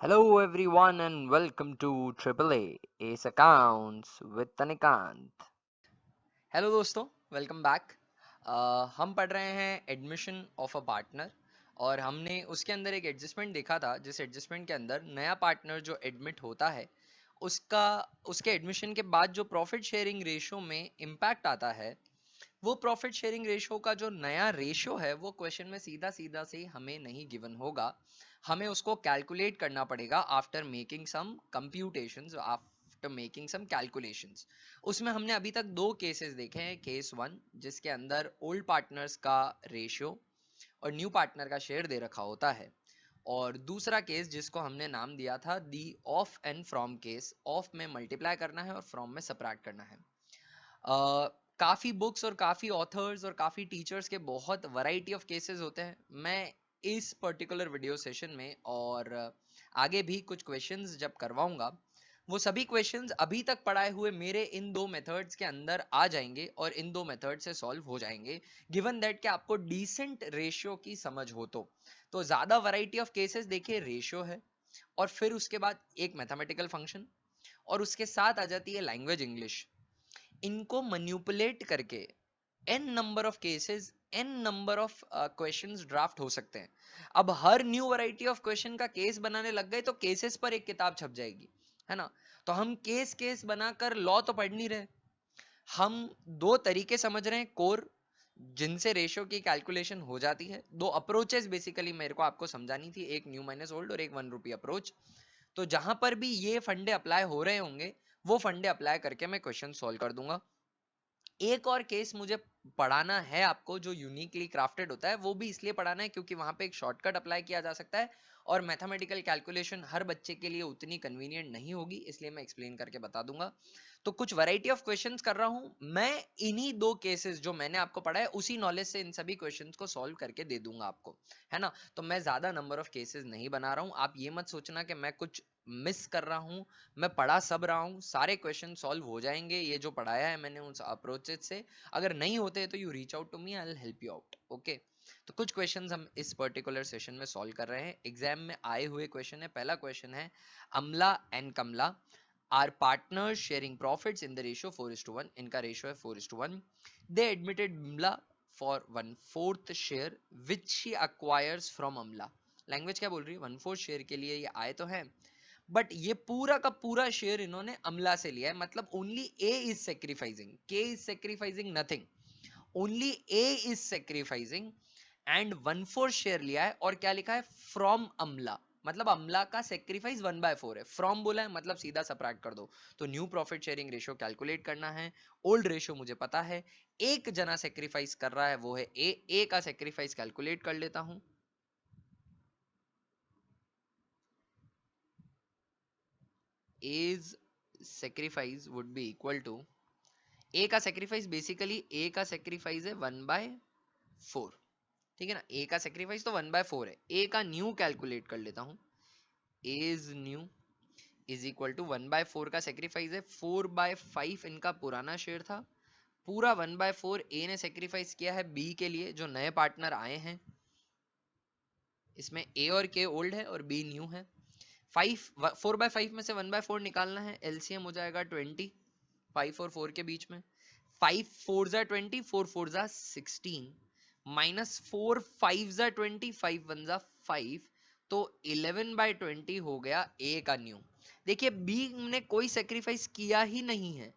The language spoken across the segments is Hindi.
Hello everyone and welcome to AAA Ace Accounts with Tanikant. Hello दोस्तों, वेलकम बैक। हम पढ़ रहे हैं एडमिशन ऑफ अ पार्टनर और हमने उसके अंदर एक एडजस्टमेंट देखा था जिस एडजस्टमेंट के अंदर नया पार्टनर जो एडमिट होता है उसका उसके एडमिशन के बाद जो प्रॉफिट शेयरिंग रेशो में इम्पैक्ट आता है वो प्रॉफिट शेयरिंग रेशो का जो नया रेशो है वो क्वेश्चन में सीधा सीधा से हमें नहीं गिवन होगा। हमें उसको कैलकुलेट करना पड़ेगा after making some computations, after making some calculations. उसमें हमने अभी तक दो केसेस देखे हैं। केस वन जिसके अंदर ओल्ड पार्टनर्स का रेशियो और न्यू पार्टनर का शेयर दे रखा होता है, और दूसरा केस जिसको हमने नाम दिया था the of and from case. Of में मल्टीप्लाई करना है और फ्रॉम में सब्ट्रैक्ट करना है। काफ़ी बुक्स और काफ़ी ऑथर्स और काफ़ी टीचर्स के बहुत वैरायटी ऑफ केसेस होते हैं। मैं इस पर्टिकुलर वीडियो सेशन में और आगे भी कुछ क्वेश्चंस जब करवाऊंगा वो सभी क्वेश्चंस अभी तक पढ़ाए हुए मेरे इन दो मेथड्स के अंदर आ जाएंगे और इन दो मेथड से सॉल्व हो जाएंगे, गिवन दैट कि आपको डिसेंट रेशियो की समझ हो। तो ज़्यादा वैरायटी ऑफ केसेस देखिए, रेशियो है और फिर उसके बाद एक मैथमेटिकल फंक्शन और उसके साथ आ जाती है लैंग्वेज इंग्लिश। इनको मनिपुलेट करके n number of cases, n number of questions draft हो सकते हैं। अब हर न्यू वैरायटी ऑफ क्वेश्चन का केस बनाने लग गए तो केसेस पर एक किताब छप जाएगी, है ना। तो हम केस केस बनाकर लॉ तो पढ़ नहीं रहे, हम दो तरीके समझ रहे हैं कोर जिनसे रेशियो की कैलकुलेशन हो जाती है। दो अप्रोचेस बेसिकली मेरे को आपको समझानी थी, एक न्यू माइनस ओल्ड और एक 1 रुपी अप्रोच। तो जहां पर भी ये फंडे अप्लाई हो रहे होंगे वो फंडे अप्लाई करके मैं क्वेश्चन सॉल्व कर दूंगा। एक और केस मुझे पढ़ाना है आपको जो यूनिकली क्राफ्टेड होता है, वो भी इसलिए पढ़ाना है क्योंकि वहां पे एक शॉर्टकट अप्लाई किया जा सकता है और मैथमेटिकल कैलकुलेशन हर बच्चे के लिए उतनी कन्वीनियंट नहीं होगी, इसलिए मैं एक्सप्लेन करके बता दूंगा। तो कुछ वैरायटी ऑफ क्वेश्चंस कर रहा हूं मैं। इन्हीं दो केसेस जो मैंने आपको पढ़ाया उसी नॉलेज से इन सभी क्वेश्चंस को सॉल्व करके दे दूंगा आपको, है ना। तो मैं ज्यादा नंबर ऑफ केसेस नहीं बना रहा हूं, आप ये मत सोचना कि मैं कुछ मिस कर रहा हूं। मैं पढ़ा सब रहा हूँ, सारे क्वेश्चन सॉल्व हो जाएंगे ये जो पढ़ाया है मैंने उस अप्रोचेस से। अगर नहीं होते तो you reach out to me, I will help you out, okay. तो कुछ क्वेश्चंस हम इस पर्टिकुलर सेशन में सॉल्व कर रहे हैं, एग्जाम में आए हुए क्वेश्चन है। पहला क्वेश्चन है, Amla and Kamla are partners sharing profits in the ratio 4:1। इनका रेशियो है 4:1। They admitted Bimla for 1/4 share which she acquires from Amla. Language क्या बोल रही है, 1/4 शेयर के लिए ये आए तो हैं, बट ये पूरा का पूरा शेयर इन्होंने अमला से लिया है। मतलब ओनली ए इज सेक्रीफाइसिंग, के is sacrificing nothing, only A is sacrificing and 1/4 share लिया है। और क्या लिखा है, फ्रॉम अमला, मतलब अमला का सेक्रीफाइस 1/4 है। फ्रॉम बोला है मतलब सीधा सब्ट्रैक्ट कर दो। तो new profit sharing ratio calculate करना है। ओल्ड रेशियो मुझे पता है, एक जना सेक्रीफाइस कर रहा है वो है ए का सेक्रीफाइस कैलकुलेट कर लेता हूं। As sacrifice would be equal to, A का सेक्रीफाइस बेसिकली ए का सेक्रीफाइस है 1/4, ठीक है ना। ए का सेक्रीफाइस तो 1/4 है। ए का न्यू कैलकुलेट कर लेता हूं। A's new is equal to 1/4 का सेक्रीफाइस है, 4/5 इनका पुराना शेयर था। पूरा 1/4 ए ने सेक्रीफाइस किया है बी के लिए जो नए पार्टनर आए हैं। इसमें ए और के ओल्ड है और बी न्यू है। 4/5 में से 1/4 निकालना है, एलसीएम हो जाएगा 20, 5 और 4 के बीच में। 5 4 जा 20, 4 4 जा 16, माइनस 4 5 जा 20, 5 1 जा 5। तो 11/20 हो गया ए का न्यू। देखिए बी ने कोई सेक्रीफाइस किया ही नहीं है,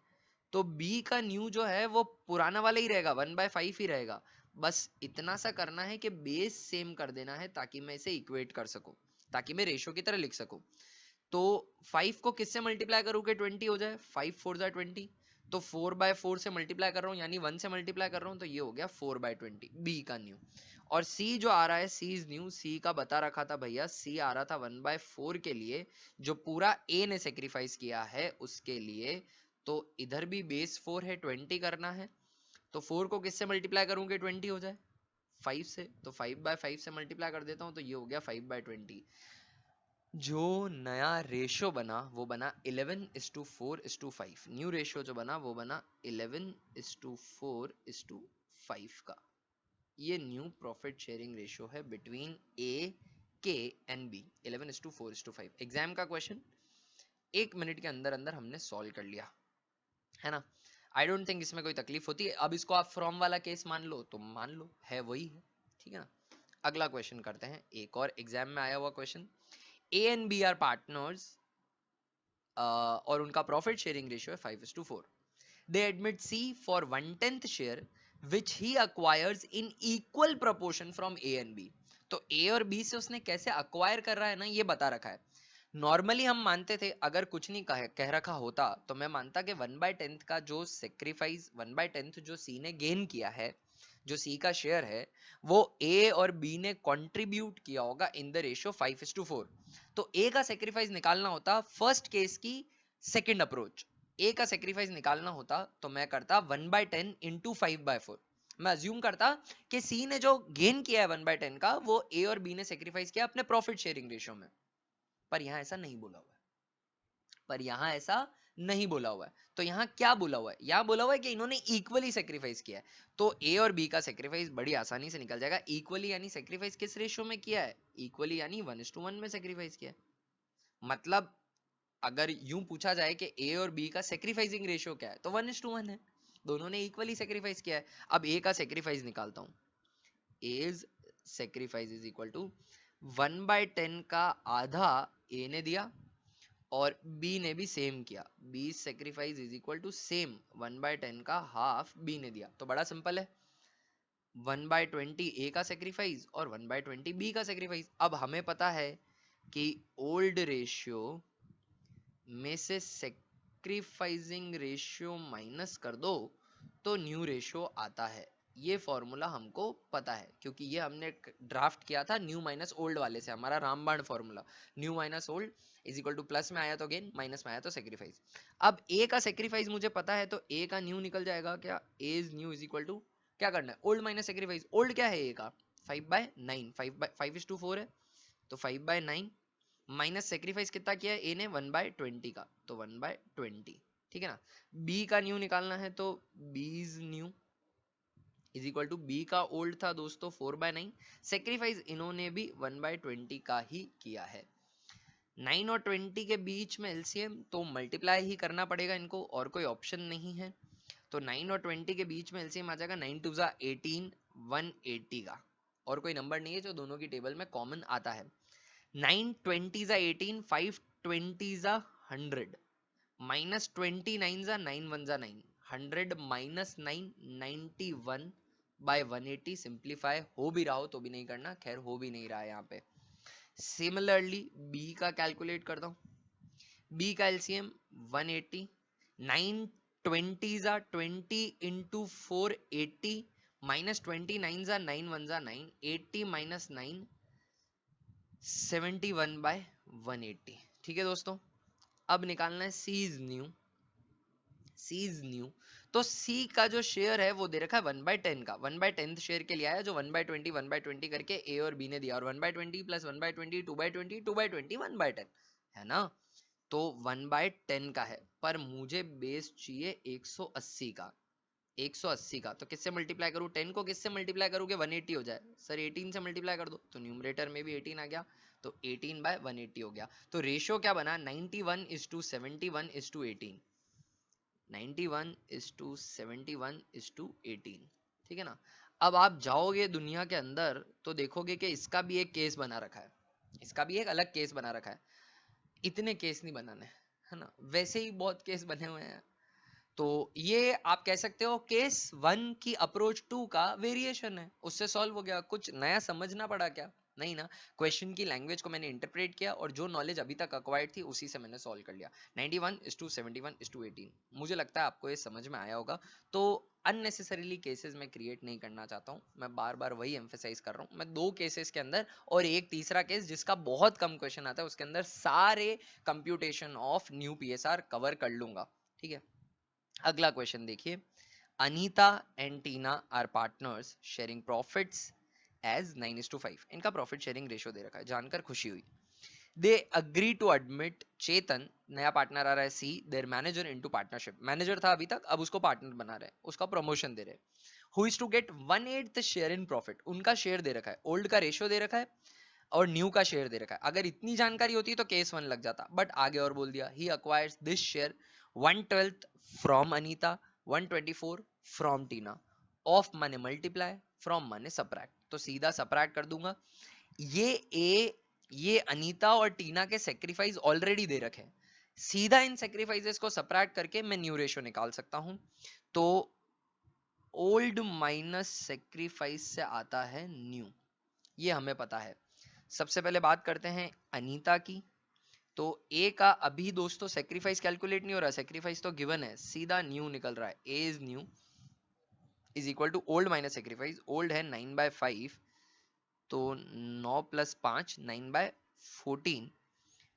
तो बी का न्यू जो है वो पुराना वाला ही रहेगा, 1/5 ही रहेगा। बस इतना सा करना है कि बेस सेम कर देना है ताकि मैं इसे इक्वेट कर सकूं, ताकि मैं रेशियो की तरह लिख सकूं। तो 5 को किससे मल्टीप्लाई करूँ कि 20 हो जाए, 5 4 जा 20। तो 4/4 से मल्टीप्लाई कर रहा हूँ यानी 1 से मल्टीप्लाई कर रहा हूँ, तो ये हो गया 4/20 बी का न्यू। और सी जो आ रहा है, सी इज न्यू, सी का बता रखा था भैया, सी आ रहा था 1/4 के लिए जो पूरा ए ने सेक्रीफाइस किया है उसके लिए। तो इधर भी बेस 4 है, 20 करना है। तो 4 को किससे मल्टीप्लाई करूँ कि 20 हो जाए, 5 से। तो 5/5 से मल्टीप्लाई कर देता हूँ तो ये हो गया 5/20। जो नया रेशियो बना वो बना 11:4:5। न्यू रेशियो जो बना वो बना 11:4:5 का। ये न्यू प्रॉफिट शेयरिंग रेशियो है बिटवीन ए के एंड बी 11:4:5 एग्जाम का क्वेश्चन 1 मिनट के अंदर अंदर हमने सॉल्व कर लिया, है ना। आई डोंट थिंक इसमें कोई तकलीफ होती है। अब इसको आप फ्रॉम वाला केस मान लो तो मान लो, है वही है, ठीक है ना। अगला क्वेश्चन करते हैं, एक और एग्जाम में आया हुआ question. A and B are partners और उनका प्रॉफिट शेयरिंग रेशियो है 5:4। They admit C for 1/10 share which he acquires in equal proportion from A and B. तो ए और बी से उसने कैसे अक्वायर कर रहा है ना, ये बता रखा है। नॉर्मली हम मानते थे, अगर कुछ नहीं कह रखा होता तो मैं मानता कि 1/10 का जो सेक्रीफाइस 1/10 जो सी ने गेन किया है, जो सी का शेयर है, वो ए और बी ने कंट्रीब्यूट किया होगा इन द रेशियो 5:4। तो ए का सेक्रीफाइस निकालना होता फर्स्ट केस की सेकंड अप्रोच, ए का सेक्रीफाइस निकालना होता तो मैं करता 1/10 इंटू 5/4। मैं अज्यूम करता कि सी ने जो गेन किया है 1/10 का, वो ए और बी ने सेक्रीफाइस किया अपने प्रॉफिट शेयरिंग रेशियो में। पर यहां ऐसा नहीं बोला हुआ है, पर यहां ऐसा नहीं बोला हुआ है। तो यहां क्या बोला हुआ है, यहां बोला हुआ है कि इन्होंने इक्वली सेक्रीफाइस किया है। तो ए और बी का सेक्रीफाइस बड़ी आसानी से निकल जाएगा। इक्वली यानी सेक्रीफाइस किस रेशियो में किया है, इक्वली यानी 1:1 में सेक्रीफाइस किया है। मतलब अगर यूं पूछा जाए कि ए और बी का सेक्रीफाइसिंग रेशियो क्या है, तो 1:1 है। दोनों ने इक्वली सेक्रीफाइस किया है। अब ए का सेक्रीफाइस निकालता हूं। As sacrifice is equal to 1/10 का आधा ए ने दिया और बी ने भी सेम किया। B sacrifice is equal to same 1/10 का हाफ बी ने दिया। तो बड़ा सिंपल है, 1/20 ए का सेक्रीफाइस और 1/20 बी का सेक्रीफाइस। अब हमें पता है कि ओल्ड रेशियो में से सेक्रीफाइसिंग रेशियो माइनस कर दो तो न्यू रेशियो आता है। ये फॉर्मूला हमको पता है क्योंकि ये हमने ड्राफ्ट किया था न्यू माइनस ओल्ड वाले से, हमारा रामबाण formula. New minus old is equal two plus में आया तो गेन, माइनस में आया तो सेक्रीफाइस। अब ए का सेक्रीफाइस मुझे पता है तो ए का न्यू निकल जाएगा क्या, A is new is equal to क्या करना है, ओल्ड माइनस सेक्रीफाइस। ओल्ड क्या है ए का, 5/9, 5:4 है तो 5/9 माइनस सेक्रीफाइस कितना किया है ए ने, 1/20 का, तो 1/20, ठीक है ना। बी का न्यू निकालना है तो B's new is equal to B का ओल्ड था दोस्तों 4/9, सेक्रीफाइस इन्होंने भी 1/20 का ही किया है। 9 और 20 के बीच में एलसीएम तो मल्टीप्लाई ही करना पड़ेगा इनको, और कोई ऑप्शन नहीं है। तो 9 और 20 के बीच में एलसीएम आ जाएगा 9 2 जा 18, 180 का। और कोई नंबर नहीं है जो दोनों की टेबल में कॉमन आता है। 9 20 जा 18, 5 20 जा 100, माइनस 29 जा 9 1 जा 9, 100 माइनस 9 91/180। सिंप्लीफाई हो भी रहा हो तो भी नहीं करना, खैर हो भी नहीं रहा है यहाँ पे। सिमिलरली बी का कैलकुलेट करता हूँ। बी का एलसीएम 180, 9 20 जा 20 इंटू 480, माइनस 29 जा 9 1 जा 9, 80 माइनस 9 71/180। ठीक है दोस्तों, अब निकालना है C is new. C is new तो सी का जो शेयर है वो दे रखा है 1/10 का, 1/10 शेयर के लिए आया जो 1/20 1/20 करके ए और बी ने दिया, और 1/20 प्लस 1/20 2/20 2/20 1/10 है ना। तो 1/10 का है, पर मुझे बेस चाहिए 180 का। 180 का तो किससे मल्टीप्लाई करूं, 10 को किससे मल्टीप्लाई करूं कि 180 हो जाए, सर 18 से मल्टीप्लाई कर दो, तो न्यूमरेटर में भी 18 आ गया, तो 18/180 हो गया। तो रेशियो क्या बना, 91:71:18, 91:71:18, ठीक है ना। अब आप जाओगे दुनिया के अंदर तो देखोगे कि इसका भी एक केस बना रखा है, इसका भी एक अलग केस बना रखा है। इतने केस नहीं बनाने, है ना, वैसे ही बहुत केस बने हुए हैं। तो ये आप कह सकते हो केस 1 की अप्रोच 2 का वेरिएशन है, उससे सॉल्व हो गया। कुछ नया समझना पड़ा क्या, नहीं ना। क्वेश्चन की लैंग्वेज को मैंने इंटरप्रेट किया और जो नॉलेज अभी तक अक्वायर्ड थी उसी से मैंने सॉल्व कर लिया। 91:71:18, मुझे लगता है आपको ये समझ में आया होगा। तो अननेसेसरीली केसेस मैं क्रिएट नहीं करना चाहता हूँ, मैं बार बार वही एम्फेसाइज कर रहा हूँ। मैं 2 केसेस के अंदर और एक तीसरा केस जिसका बहुत कम क्वेश्चन आता है उसके अंदर सारे computation of new PSR cover कर लूंगा, ठीक है। अगला क्वेश्चन देखिए, Anita and Tina are partners sharing profits as 9:5। इनका प्रॉफिट शेयरिंग रेशियो दे रखा है, जानकर खुशी हुई। They agree to admit Chetan, नया पार्टनर आ रहा है C, their manager into partnership. Manager था अभी तक, अब उसको पार्टनर बना रहे हैं, उसका प्रमोशन दे रहे हैं। Who is to get 1/8 share in profit, उनका शेयर दे रखा है। ओल्ड का रेशियो दे रखा है, और न्यू का शेयर दे रखा है। अगर इतनी जानकारी होती तो केस 1 लग जाता, बट आगे और बोल दिया he acquires this share 1/12 from Anita, 124 from Tina, of माने मल्टीप्लाई, फ्रॉम माने सब्ट्रैक्ट, तो सीधा सब्ट्रैक्ट कर दूंगा। ये अनीता और टीना के सेक्रीफाइस ऑलरेडी दे रखे हैं, सीधा इन सेक्रीफाइसेस को सब्ट्रैक्ट करके मैं न्यू रेशियो निकाल सकता हूं। तो ओल्ड माइनस सेक्रीफाइस से आता है न्यू, ये हमें पता है। सबसे पहले बात करते हैं अनीता की। तो ए का अभी दोस्तों सेक्रीफाइस कैलकुलेट नहीं हो रहा, सेक्रीफाइस तो गिवन है, सीधा न्यू निकल रहा है। A is new is equal to old minus sacrifice, old है 9/5, तो 9 + 5 9/14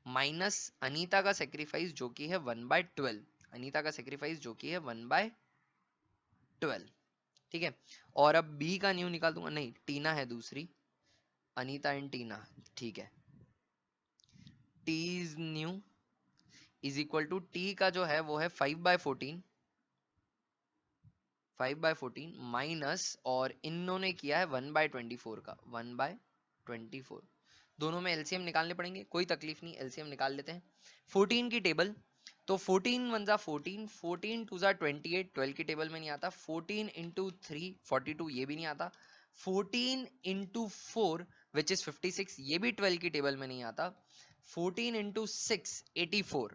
माइनस अनीता का सेक्रीफाइस जो कि है 1/12, अनीता का सेक्रीफाइस जो कि है 1/12, ठीक है। और अब बी का न्यू निकाल दूंगा, नहीं टीना है दूसरी, अनीता एंड टीना, ठीक है। T is new is equal to T का जो है वो है 5/14, 5/14 माइनस, और इन्होंने किया है 1/24 का, 1/24, दोनों में एलसीएम निकालने पड़ेंगे, कोई तकलीफ नहीं, एलसीएम निकाल लेते हैं। 14 की टेबल, तो 14 1 जा 14, 14 2 जा 28, 12 की टेबल में नहीं आता, 14 इंटू 3 42, ये भी नहीं आता, 14 इंटू 4 विच इज 56, ये भी 12 की टेबल में नहीं आता, 14 इंटू 6 84,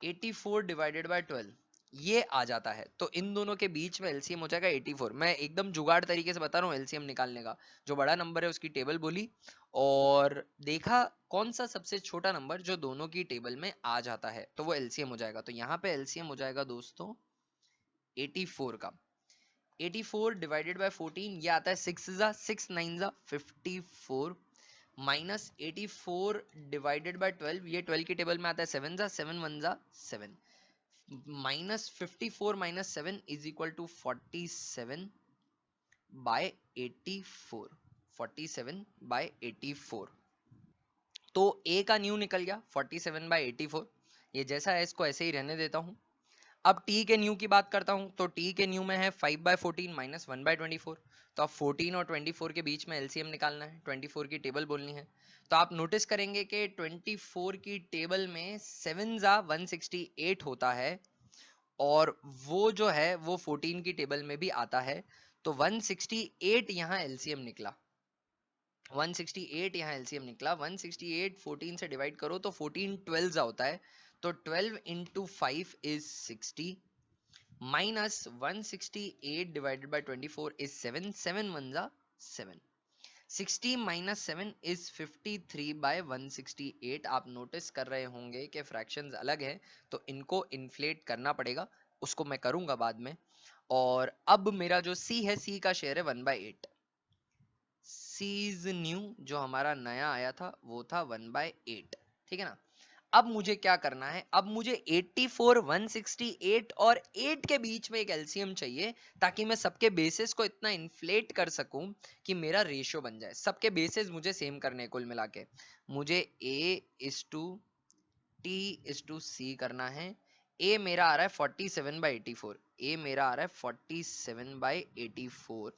84 डिवाइडेड बाय 12 ये आ जाता है। तो इन दोनों के बीच में एलसीएम हो जाएगा 84। मैं एकदम जुगाड़ तरीके से बता रहा हूँ एलसीएम निकालने का, जो बड़ा नंबर है उसकी टेबल बोली और देखा कौन सा सबसे छोटा नंबर जो दोनों की टेबल में आ जाता है, तो वो एलसीएम हो जाएगा। तो यहाँ पे एलसीएम हो जाएगा दोस्तों 84 का, 84 डिवाइडेड बाय 14 ये आता है 6 जा 6 9 जा 54 माइनस 84 डिवाइडेड बाय 12, ये 12 की टेबल में आता है 7 जा 7 1 जा 7, minus 54 minus 7 is equal to 47/84, 47/84। तो ए का न्यू निकल गया 47/84, ये जैसा है इसको ऐसे ही रहने देता हूं। अब टी के न्यू की बात करता हूं, तो टी के न्यू में है 5/14 माइनस 1/24, तो अब 14 और 24 के बीच में एलसीएम निकालना है, 24 की टेबल बोलनी है। तो आप नोटिस करेंगे कि 24 की टेबल में 7 जा 168 होता है, और वो जो है वो 14 की टेबल में भी आता है, तो 168 यहाँ एलसीएम निकला, 168 यहाँ एलसीएम निकला, 168 14 से डिवाइड करो तो 14 12 होता है, तो 12 into 5 is 60 minus 168 divided by 24 is 7, 7 1 जा 7, 60 माइनस 7 इज 53/168। आप नोटिस कर रहे होंगे कि फ्रैक्शंस अलग है, तो इनको इन्फ्लेट करना पड़ेगा, उसको मैं करूंगा बाद में। और अब मेरा जो सी है, सी का शेयर है 1/8, सी इज न्यू जो हमारा नया आया था वो था 1/8, ठीक है ना। अब मुझे क्या करना है, अब मुझे 84 168 और 8 के बीच में एक एलसीएम चाहिए, ताकि मैं सबके बेसिस को इतना इन्फ्लेट कर सकूं कि मेरा रेशियो बन जाए। सबके बेसिस मुझे सेम करने, कुल मिला के मुझे A is to T is to C करना है। A मेरा आ रहा है 47/84, A मेरा आ रहा है 47/84,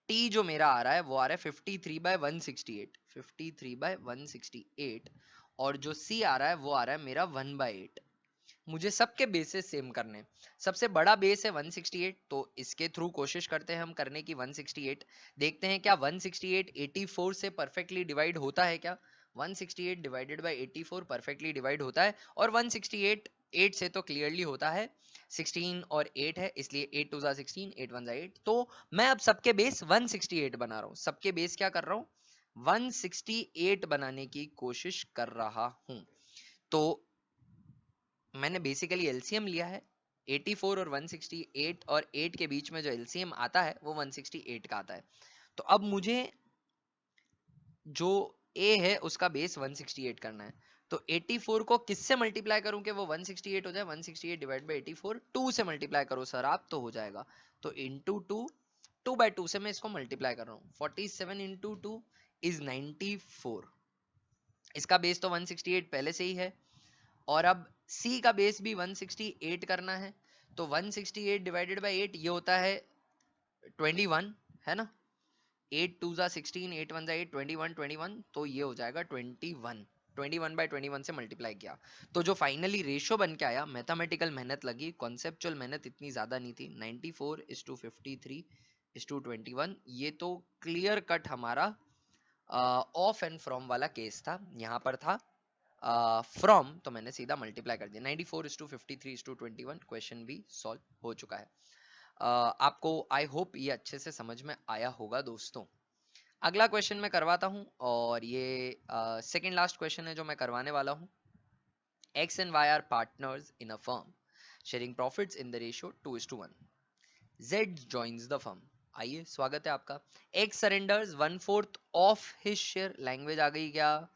T जो मेरा आ रहा है वो आ रहा है 53/168, 53/168, और जो C आ रहा है वो आ रहा है मेरा 1/8। मुझे सबके बेसेस सेम करने हैं। सबसे बड़ा बेस है 168, तो इसके थ्रू कोशिश करते हैं हम करने की 168, देखते हैं क्या 168 84 से परफेक्टली डिवाइड होता है क्या। 168 डिवाइडेड बाय 84 परफेक्टली डिवाइड होता है, और 168 8 से तो क्लियरली होता है, 16 और 8 है इसलिए 8 2 16, 8 1 8। तो मैं अब सबके बेस 168 बना रहा हूँ, सबके बेस क्या कर रहा हूँ 168 बनाने की कोशिश कर रहा हूँ। तो मैंने बेसिकली एलसीएम लिया है 84 और 168, और 8 के बीच में जो एलसीएम आता है वो 168 का आता है। तो अब मुझे जो ए है उसका बेस 168 करना है, तो 84 को किससे मल्टीप्लाई करूं कि वो 168 हो जाए, 168 डिवाइड बाई 84, 2 से मल्टीप्लाई करो सर आप तो हो जाएगा, तो इंटू 2, 2/2 से मैं इसको मल्टीप्लाई कर रहा हूँ, 47 इंटू 2 इज 94, इसका बेस तो 168 पहले से ही है। और अब C का बेस भी 168 करना है, तो 168 डिवाइडेड बाई 8 ये होता है 21, है ना, 8 टू जा 16, 8 1 जा 8, 21 21, तो ये हो जाएगा 21। 21/21 से मल्टीप्लाई किया तो जो फाइनली रेशियो बन के आया, मैथमेटिकल मेहनत लगी, कॉन्सेप्चुअल मेहनत इतनी ज्यादा नहीं थी, 94:53:21, ये तो क्लियर कट हमारा ऑफ एंड फ्रॉम वाला केस था। यहाँ पर था फ्रॉम, तो मैंने सीधा मल्टीप्लाई कर दिया। 94:53:21 क्वेश्चन भी सॉल्व हो चुका है। आपको आई होप ये अच्छे से समझ में आया होगा दोस्तों। अगला क्वेश्चन मैं करवाता हूं, और ये सेकंड लास्ट क्वेश्चन है जो मैं करवाने वाला हूं। X and Y are partners in a firm, sharing profits in the ratio 2:1. Z joins the firm. आइए, स्वागत है आपका। X surrenders 1/4 of his share, language आ गई क्या?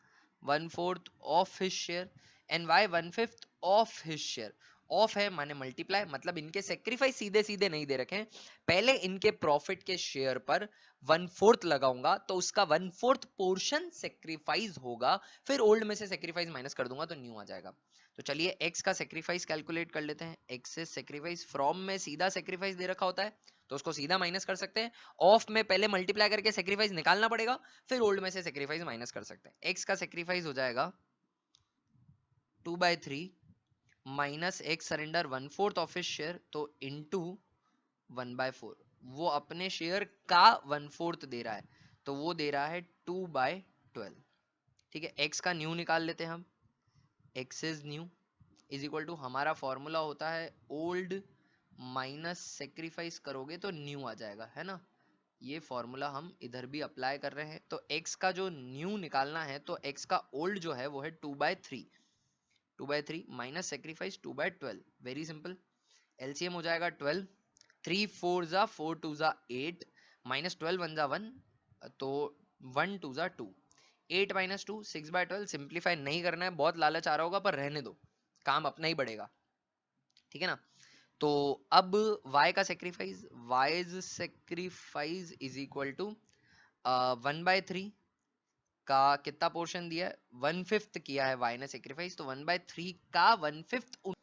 1/4 of his share, and Y 1/5 of his share. Of है माने मल्टीप्लाई, मतलब इनके सेक्रीफाइस सीधे सीधे नहीं दे रखे हैं, पहले इनके प्रॉफिट के शेयर पर 1/4 लगाऊंगा तो उसका 1/4 पोर्शन सेक्रीफाइस होगा, फिर ओल्ड में से सेक्रीफाइस माइनस कर दूंगा तो न्यू आ जाएगा। तो चलिए x का सेक्रीफाइस कैलकुलेट कर लेते हैं। x से सेक्रीफाइस, फ्रॉम में सीधा सेक्रीफाइस दे रखा होता है तो उसको सीधा माइनस कर सकते हैं, ऑफ में पहले मल्टीप्लाई करके सेक्रीफाइस निकालना पड़ेगा, फिर ओल्ड में से सेक्रीफाइस माइनस कर सकते हैं। x का सेक्रीफाइस हो जाएगा 2/3 minus x surrender 1/4 of his share, तो इनटू 1/4, वो अपने शेयर का 1/4 दे रहा है तो वो दे रहा है 2/12। ठीक है, x का न्यू निकाल लेते हैं हम। x is new is equal to, हमारा फॉर्मूला होता है ओल्ड माइनस सेक्रीफाइस करोगे तो न्यू आ जाएगा, है ना। ये फॉर्मूला हम इधर भी अप्लाई कर रहे हैं। तो x का जो न्यू निकालना है तो x का ओल्ड जो है वो है 2/3, 2/3 minus sacrifice 2/12, very simple. LCM हो जाएगा 12, 3 4 जा 4 2 जा 8, माइनस 12 1 जा 1, तो 1 2 जा 2, 8 माइनस 2 6/12। सिंप्लीफाई नहीं करना है, बहुत लालच आ रहा होगा पर रहने दो, काम अपना ही बढ़ेगा, ठीक है ना। तो अब y का sacrifice, y sacrifice is equal to 1/3 का कितना पोर्शन दिया है, 1/5 किया है y ने सेक्रीफाइस, तो 1/3 का 1/5,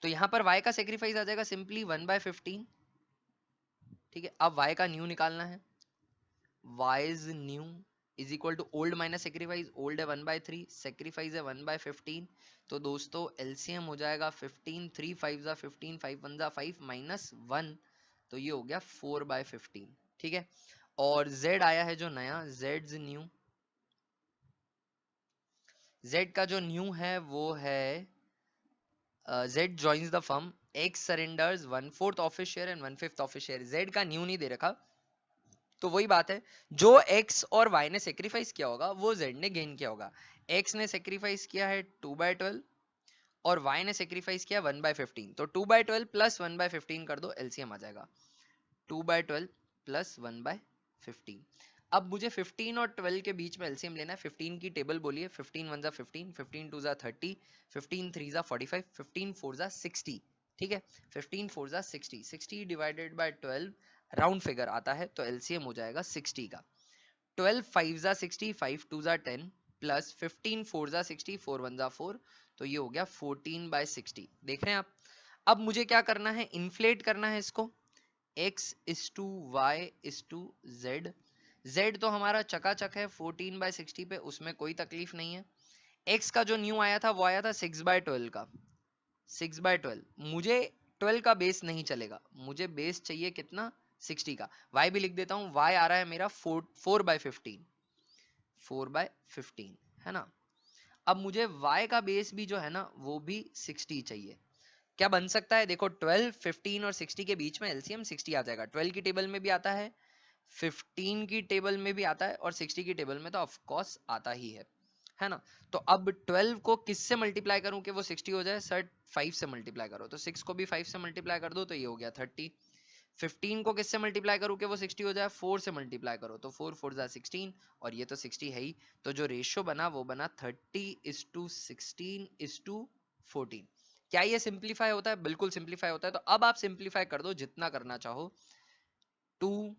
तो यहाँ पर y का सेक्रीफाइस आ जाएगा सिंपली 1/15। ठीक है, अब y का न्यू निकालना है, y is new is equal to old minus sacrifice, old है 1/3, सेक्रीफाइस है 1/15, तो दोस्तों एलसीएम हो जाएगा 15, 3 5 जा 15, 5 1 जा 5 माइनस 1, तो ये हो गया 4/15। ठीक है, और z आया है जो नया, z न्यू, z का जो न्यू है वो है z joins the firm, x surrenders 1/4 of his share and 1/5 of his share। z का न्यू नहीं दे रखा, तो वही बात है, जो x और y ने सेक्रीफाइस किया होगा वो z ने गेन किया होगा। x ने सेक्रीफाइस किया है 2/12 और y ने सेक्रीफाइस किया 1/15, तो 2/12 प्लस 1/15 कर दो, एलसीएम आ जाएगा 2/12 प्लस 1/15। अब मुझे 15 और 12 के बीच में एलसीएम लेना है। 15 की टेबल बोलिए, 15 1 जा 15, 15 2 जा 30, 15 3 जा 45, 15 4 जा 60। ठीक है, 15 4 जा 60, 60 डिवाइडेड बाय 12 राउंड फिगर आता है तो एलसीएम हो जाएगा 60 का। 12 5 जा 60, 5 2 जा 10, प्लस 15 4 जा 60, 4 1 जा 4, तो ये हो गया 14/60। देख रहे हैं आप। अब मुझे क्या करना है, इन्फ्लेट करना है इसको, x is to y is to z। z तो हमारा चकाचक है 14/60 पे, उसमें कोई तकलीफ नहीं है। x का जो न्यू आया था वो आया था 6/12 का, 6/12। मुझे 12 का बेस नहीं चलेगा, मुझे बेस चाहिए कितना, 60 का। y भी लिख देता हूँ, y आ रहा है मेरा 4/15, 4/15, है ना। अब मुझे y का बेस भी जो है ना वो भी 60 चाहिए। क्या बन सकता है, देखो 12 15 और 60 के बीच में एलसीएम 60 आ जाएगा। 12 की टेबल में भी आता है, 15 की टेबल में भी आता है, और 60 की टेबल में तो ऑफ कोर्स आता ही है ना। तो अब 12 को किससे मल्टीप्लाई करूं कि वो 60 हो जाए, सर 5 से मल्टीप्लाई करो, तो 6 को भी 5 से मल्टीप्लाई कर दो तो ये हो गया 30। 15 को किससे मल्टीप्लाई करूं कि वो 60 हो जाए, 4 से मल्टीप्लाई करो, तो 4 4 जा 16, और ये तो 60 है ही, तो जो रेशियो बना वो बना 30:16:14। क्या ये सिंप्लीफाई होता है, बिल्कुल सिंप्लीफाई होता है। तो अब आप सिंप्लीफाई कर दो जितना करना चाहो, 2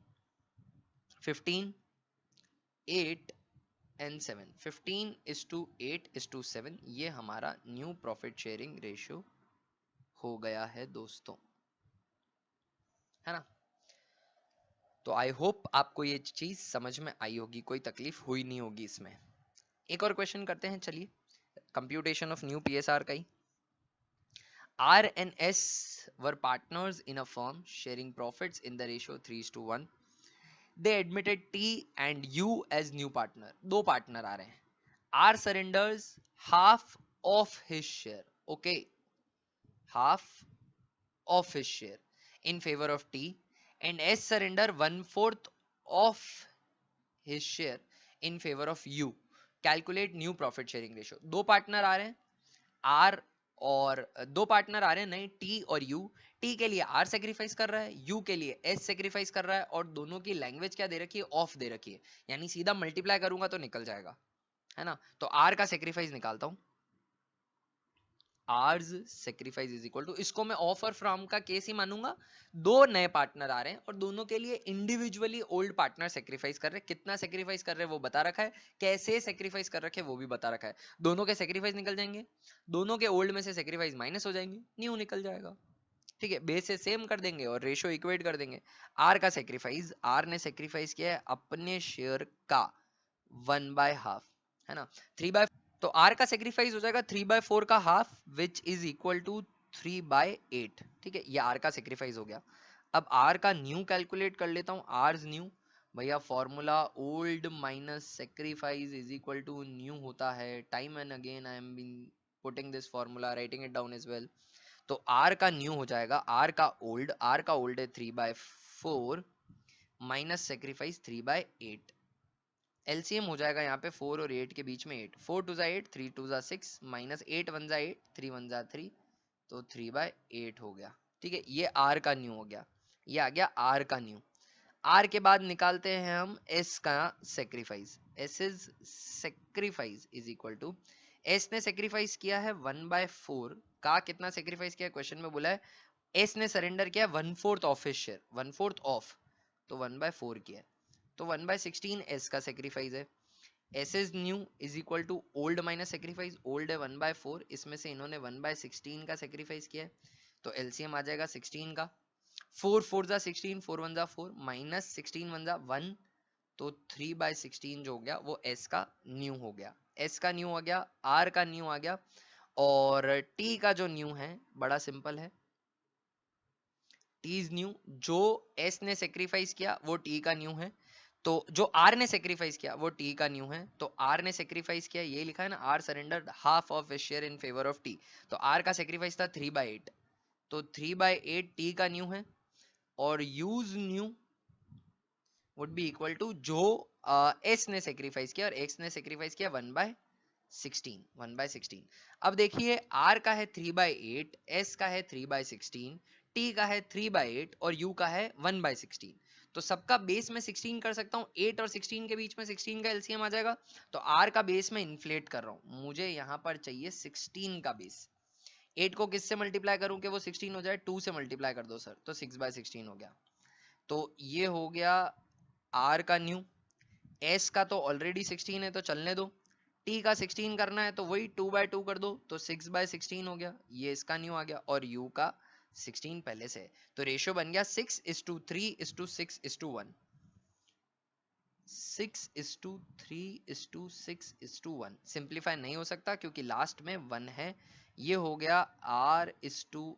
15 8 एंड 7, 15:8:7, ये हमारा न्यू प्रॉफिट शेयरिंग रेशियो हो गया है दोस्तों, है ना। तो आई होप आपको ये चीज समझ में आई होगी, कोई तकलीफ हुई नहीं होगी इसमें। एक और क्वेश्चन करते हैं चलिए, कंप्यूटेशन ऑफ न्यू पीएसआर का ही। R and S were partners in a firm sharing profits in the ratio 3:1. They admitted T and U as new partner. दो पार्टनर आ रहे हैं। R surrenders half of his share. Okay, half of his share in favor of T, and S surrender 1/4 of his share in favor of U. Calculate new profit sharing ratio. दो पार्टनर आ रहे हैं आर, और दो पार्टनर आ रहे हैं नहीं, टी और यू। टी के लिए आर सेक्रीफाइस कर रहा है, यू के लिए एस सेक्रीफाइस कर रहा है, और दोनों की लैंग्वेज क्या दे रखी है, ऑफ दे रखी है, यानी सीधा मल्टीप्लाई करूंगा तो निकल जाएगा, है ना। तो आर का सेक्रीफाइस निकालता हूं, R's sacrifice is equal to, इसको मैं ऑफ और फ्रॉम का केस ही मानूंगा। दो नए पार्टनर आ रहे हैं और दोनों के लिए इंडिविजुअली ओल्ड पार्टनर सेक्रीफाइस कर रहे हैं। कितना सेक्रीफाइस कर रहे हैं वो बता रखा है, कैसे सेक्रीफाइस कर रखे हैं वो भी बता रखा है। दोनों के सेक्रीफाइस निकल जाएंगे, दोनों के ओल्ड में से सेक्रीफाइस माइनस हो जाएंगे, न्यू निकल जाएगा। ठीक है, बेस से सेम कर देंगे और रेशो इक्वेट कर देंगे। आर का सेक्रीफाइस, आर ने सेक्रीफाइस किया है अपने शेयर का 1/2, है ना, 3/4। तो आर का सेक्रीफाइस हो जाएगा 3/4 का half, which is equal to 3/8। ठीक है, ये आर का सेक्रीफाइस हो गया। अब आर का न्यू कैलकुलेट कर लेता हूं, आर्स न्यू, भैया formula old minus sacrifice is equal to new होता है। Time and again I am been putting this formula, writing it down as well. तो आर का न्यू हो जाएगा, आर का ओल्ड है 3/4 माइनस सेक्रीफाइस 3/8। एलसीएम हो जाएगा यहाँ पे 4 और 8 के बीच में 8, 4 2 8, 3 2 6, माइनस 8 1 8, 3 1 3, तो 3/8 हो गया। ठीक है, ये आर का न्यू हो गया, ये आ गया आर का न्यू। आर के बाद निकालते हैं हम एस का sacrifice. S is sacrifice is equal to, S ने सेक्रीफाइस किया है 1/4 का, कितना सेक्रीफाइस किया है क्वेश्चन में बोला है, एस ने सरेंडर किया 1/4 ऑफ हिज शेयर, 1/4 ऑफ, तो 1/4 किया है, तो 1/16 एस का सेक्रीफाइस है। S is new is equal to old minus sacrifice, old है 1/4, इसमें से इन्होंने 1/16 का सेक्रीफाइस किया है, तो एलसीएम आ जाएगा 16 का, 4 4 जा 16, 4 1 जा 4, माइनस 16 1 जा 1, तो 3/16 जो हो गया वो एस का न्यू हो गया। एस का न्यू आ गया, आर का न्यू आ गया, और टी का जो न्यू है बड़ा सिंपल है, टी इज न्यू, जो एस ने सेक्रीफाइस किया वो टी का न्यू है, तो जो आर ने सेक्रीफाइस किया वो टी का न्यू है। तो आर ने सेक्रीफाइस किया, ये लिखा है ना, R surrendered half of his share in favour of T, तो आर का सेक्रीफाइस था 3/8, तो 3/8 टी का न्यू है, और U's new would be equal to जो एस ने सेक्रीफाइस किया, और एक्स ने सेक्रीफाइस किया 1/16। अब देखिए आर का है 3/8, एस का है 3/16, टी का है 3/8 और यू का है 1/16। तो सबका बेस में 16 कर सकता हूँ, 8 और 16 के बीच में 16 का एलसीएम आ जाएगा। तो आर का बेस में इन्फ्लेट कर रहा हूँ, मुझे यहाँ पर चाहिए 16 का बेस। 8 को किससे मल्टीप्लाई करूं कि वो 16 हो जाए, 2 से मल्टीप्लाई कर दो सर, तो 6/16 हो गया। तो ये हो गया आर का न्यू। एस का तो ऑलरेडी 16 है तो चलने दो, टी का 16 करना है तो वही 2/2 कर दो, तो 6/16 हो गया, ये इसका न्यू आ गया, और यू का 16 पहले से है, तो रेशियो बन गया 6:3:6:1, 6:3:6:1। सिंप्लीफाई नहीं हो सकता क्योंकि लास्ट में 1 है। ये हो गया R:S:T:U,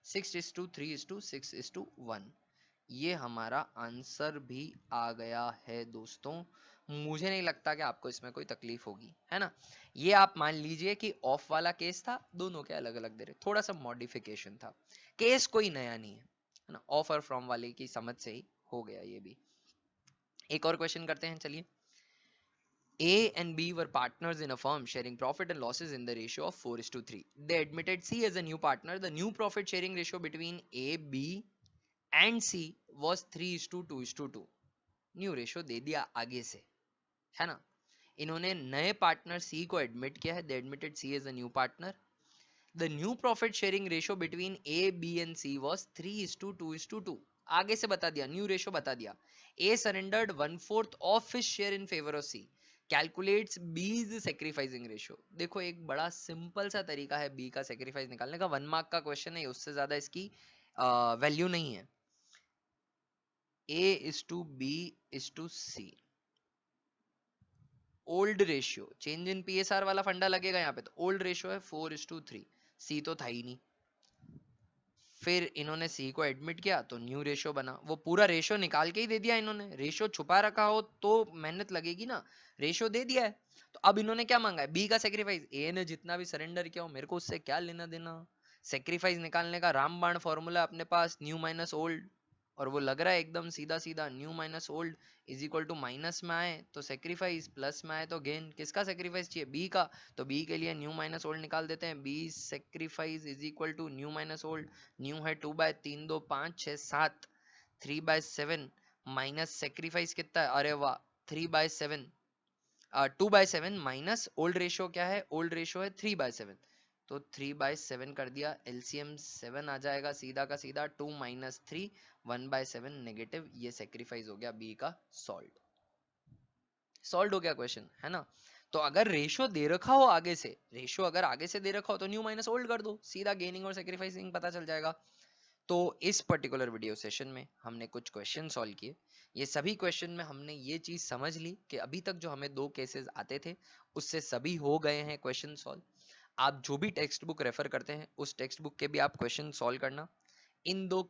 6:3:6:1। ये हमारा आंसर भी आ गया है दोस्तों। मुझे नहीं लगता कि आपको इसमें कोई तकलीफ होगी, है ना। ये आप मान लीजिए कि ऑफ वाला केस था, दोनों के अलग अलग दे रहे, थोड़ा सा मॉडिफिकेशन था, केस कोई नया नहीं है ना, ऑफ और फ्रॉम वाले की समझ से ही हो गया ये भी। एक और क्वेश्चन करते हैं चलिए। A and B were partners in a firm sharing profit and losses in the ratio of 4:3. They admitted C as a new partner. The new profit sharing ratio between A, B and C was 3:2:2. New ratio दे दिया आगे से, है ना। इन्होंने नए पार्टनर सी को एडमिट किया है, they admitted C as a new partner. The new profit sharing ratio between A B and C was 3:2:2। आगे से बता दिया, न्यू रेशियो बता दिया। A surrendered 1/4 of his share in favour of C, calculates B's sacrificing ratio. देखो एक बड़ा सिंपल सा तरीका है बी का सेक्रीफाइस निकालने का, 1 मार्क का क्वेश्चन है, उससे ज्यादा इसकी वैल्यू नहीं है। A/B/C, old ratio, change in PSR वाला फंडा लगेगा यहाँ पे, तो ओल्ड रेशियो है 4:3, सी तो था ही नहीं। फिर इन्होंने सी को एडमिट किया तो न्यू रेशियो बना, वो पूरा रेशियो निकाल के ही दे दिया इन्होंने, रेशियो छुपा रखा हो तो मेहनत लगेगी ना, रेशियो दे दिया है। तो अब इन्होंने क्या मांगा है, बी का सेक्रीफाइस, ए ने जितना भी सरेंडर किया हो मेरे को उससे क्या लेना देना। सेक्रीफाइस निकालने का रामबाण फॉर्मूला अपने पास, न्यू माइनस ओल्ड, और वो लग रहा है एकदम सीधा सीधा, new minus old is equal to minus में आए तो सेक्रीफाइस, प्लस में आए तो गेन। किसका सेक्रीफाइस चाहिए, बी का, तो बी के लिए न्यू माइनस ओल्ड निकाल देते हैं, B sacrifice is equal to new minus old, new है 2/3 2 5 6 7, 3/7 माइनस सेक्रीफाइस कितना है, अरे वाह 3/7, 2/7 माइनस ओल्ड रेशियो क्या है, ओल्ड रेशियो है 3/7, तो 3/7 कर दिया, एलसीएम 7 आ जाएगा सीधा का सीधा, 2 माइनस 3 1/7 नेगेटिव, ये सेक्रीफाइस हो गया बी का सॉल्व। सॉल्व हो गया क्वेश्चन, है ना। तो अगर रेशियो दे रखा हो आगे से, रेशियो अगर आगे से दे रखा हो तो न्यू माइनस ओल्ड कर दो, सीधा गेनिंग और सेक्रीफाइसिंग पता चल जाएगा। तो इस पर्टिकुलर वीडियो सेशन में हमने कुछ क्वेश्चन सॉल्व किए। ये सभी क्वेश्चन में हमने ये चीज समझ ली कि अभी तक जो हमें 2 केसेस आते थे उससे सभी हो गए हैं क्वेश्चन सॉल्व। आप जो भी टेक्स्ट बुक रेफर करते हैं उस टेक्स्ट बुक के भी आप क्वेश्चन सॉल्व करना। इन दो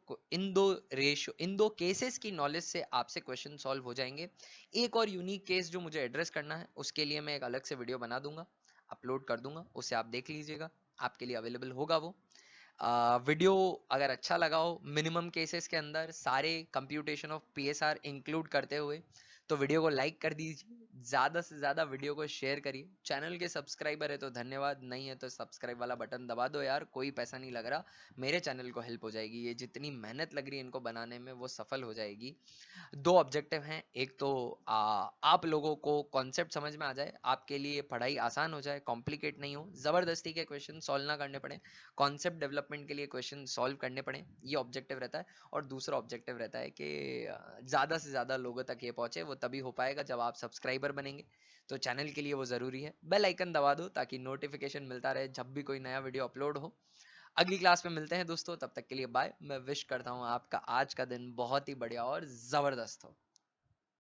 केसेस की नॉलेज से आपसे क्वेश्चन सॉल्व हो जाएंगे। एक और यूनिक केस जो मुझे एड्रेस करना है उसके लिए मैं एक अलग से वीडियो बना दूंगा, अपलोड कर दूंगा, उसे आप देख लीजिएगा, आपके लिए अवेलेबल होगा वो वीडियो। अगर अच्छा लगा हो मिनिमम केसेस के अंदर सारे कंप्यूटेशन ऑफ पीएसआर इंक्लूड करते हुए, तो वीडियो को लाइक कर दीजिए, ज़्यादा से ज़्यादा वीडियो को शेयर करिए। चैनल के सब्सक्राइबर है तो धन्यवाद, नहीं है तो सब्सक्राइब वाला बटन दबा दो यार, कोई पैसा नहीं लग रहा, मेरे चैनल को हेल्प हो जाएगी, ये जितनी मेहनत लग रही है इनको बनाने में वो सफल हो जाएगी। 2 ऑब्जेक्टिव हैं, एक तो आप लोगों को कॉन्सेप्ट समझ में आ जाए, आपके लिए पढ़ाई आसान हो जाए, कॉम्प्लिकेट नहीं हो, जबरदस्ती के क्वेश्चन सॉल्व ना करने पड़े, कॉन्सेप्ट डेवलपमेंट के लिए क्वेश्चन सॉल्व करने पड़े, ये ऑब्जेक्टिव रहता है। और दूसरा ऑब्जेक्टिव रहता है कि ज़्यादा से ज़्यादा लोगों तक ये पहुंचे, वो तभी हो पाएगा जब आप सब्सक्राइबर बनेंगे, तो चैनल के लिए वो ज़रूरी है। बेल आइकन दबा दो ताकि नोटिफिकेशन मिलता रहे जब भी कोई नया वीडियो अपलोड हो। अगली क्लास में मिलते हैं दोस्तों, तब तक के लिए बाय। मैं विश करता हूँ आपका आज का दिन बहुत ही बढ़िया और ज़बरदस्त हो।